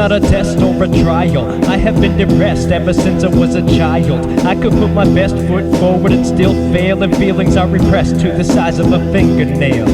not a test or a trial. I have been depressed ever since I was a child. I could put my best foot forward and still fail, and feelings are repressed to the size of a fingernail.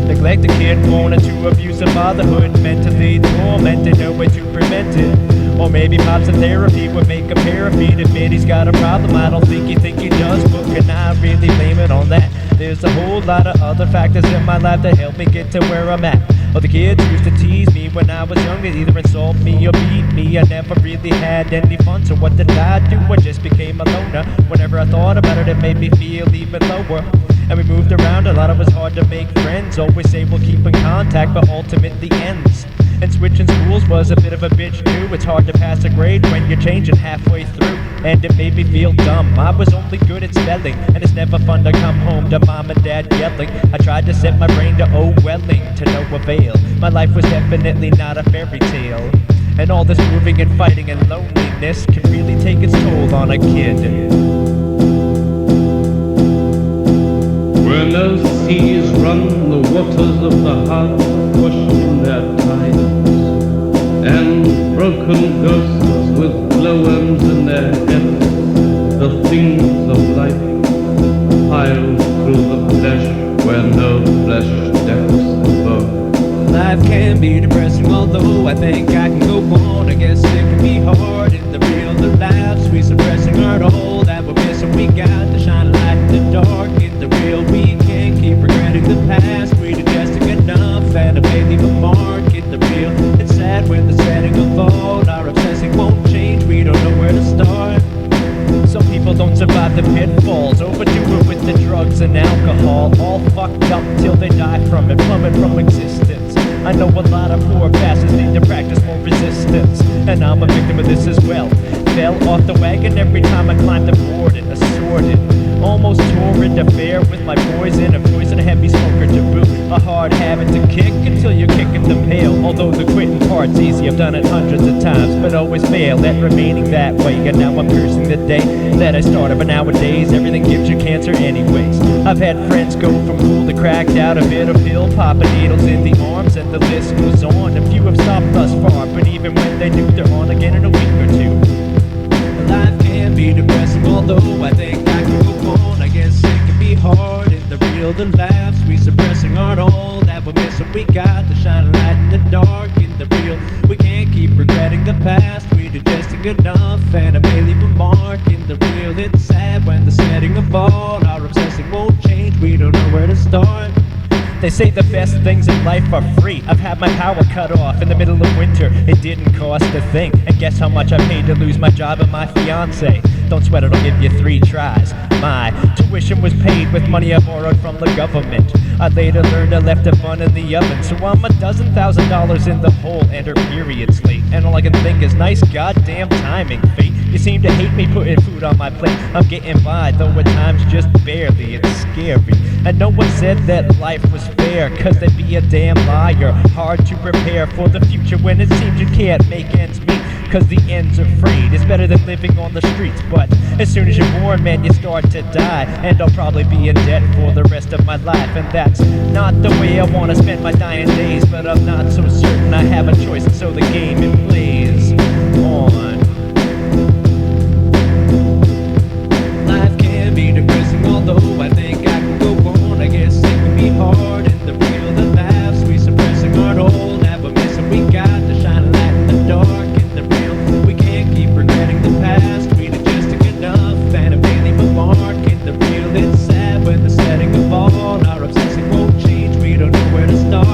Neglect a kid born into abusive fatherhood, mentally tormented, no way to prevent it. Or maybe pops in therapy would make a pair of feet admit he's got a problem. I don't think he does, but can I really blame it on that? There's a whole lot of other factors in my life that help me get to where I'm at. Well, the kids used to tease me when I was young. They'd either insult me or beat me. I never really had any fun, so what did I do? I just became a loner. Whenever I thought about it, it made me feel even lower. And we moved around a lot, it was hard to make friends. Always say we'll keep in contact, but ultimately ends. And switching schools was a bit of a bitch too. It's hard to pass a grade when you're changing halfway through, and it made me feel dumb. I was only good at spelling, and it's never fun to come home to mom and dad yelling. I tried to set my brain to welling, to no avail. My life was definitely not a fairy tale. And all this moving and fighting and loneliness can really take its toll on a kid. Where no seas run, the waters of the heart push in their tides, and broken ghosts with glowworms in their heads, the things of life pile through the flesh where no flesh depths above. Life can be depressing, although I think I can go on. I guess it can be hard in the real lives. We suppressing our all that we're missing. We got to shine a light in the dark. In the real, we can't keep regretting the past. We digesting enough and it may leave a mark. In the real, it's sad when the setting of all. Our obsessing won't change, we don't know where to start. Some people don't survive the pitfalls, overdo it with the drugs and alcohol, all fucked up till they die from it, plummet from existence. I know a lot of poor bastards need to practice more resistance, and I'm a victim of this as well. Fell off the wagon every time I climbed aboard it, assorted. Almost torrid affair with my poison, a poison heavy smoker to boot. A hard habit to kick until you're kicking the pail. Although the quitting part's easy, I've done it hundreds of times, but always fail at remaining that way. And now I'm cursing the day that I started, but nowadays everything gives you cancer anyways. I've had friends go from cool to cracked out, a bit of pill, popping needles in the arms, and the list goes on. A few have stopped thus far, but even when they do, they're on again in a week or two. Life can be depressing, although I think I can go on. I guess it can be hard in the real, the laughs we suppressing aren't all that we're missing. We got to shine a light in the dark. In the real, we can't keep regretting the past. We digesting enough and it may leave a mark. In the real, it's sad when the setting of all. Our obsessing won't change, we don't know where to start. They say the best things in life are free. I've had my power cut off in the middle of winter. It didn't cost a thing. And guess how much I paid to lose my job and my fiance? Don't sweat it, I'll give you 3 tries. My tuition was paid with money I borrowed from the government. I later learned I left a bun in the oven, so I'm $12,000 in the hole and her period's late. And all I can think is nice goddamn timing, fate. You seem to hate me putting food on my plate. I'm getting by, though at times just barely. It's scary. And no one said that life was fair, cause they'd be a damn liar. Hard to prepare for the future when it seems you can't make ends meet, cause the end's afraid. It's better than living on the streets, but as soon as you're born, man, you start to die. And I'll probably be in debt for the rest of my life, and that's not the way I wanna spend my dying days. But I'm not so certain I have a choice, and so the game it plays on. Life can be depressing, although I think I can go on. I guess it can be hard in the real, the laughs we suppressing aren't all that we're missing. We got to shine a light in the dark. In the real, we can't keep regretting the past. We digesting enough and it may leave a mark. In the real, it's sad when the setting of all. Our obsessing won't change, we don't know where to start.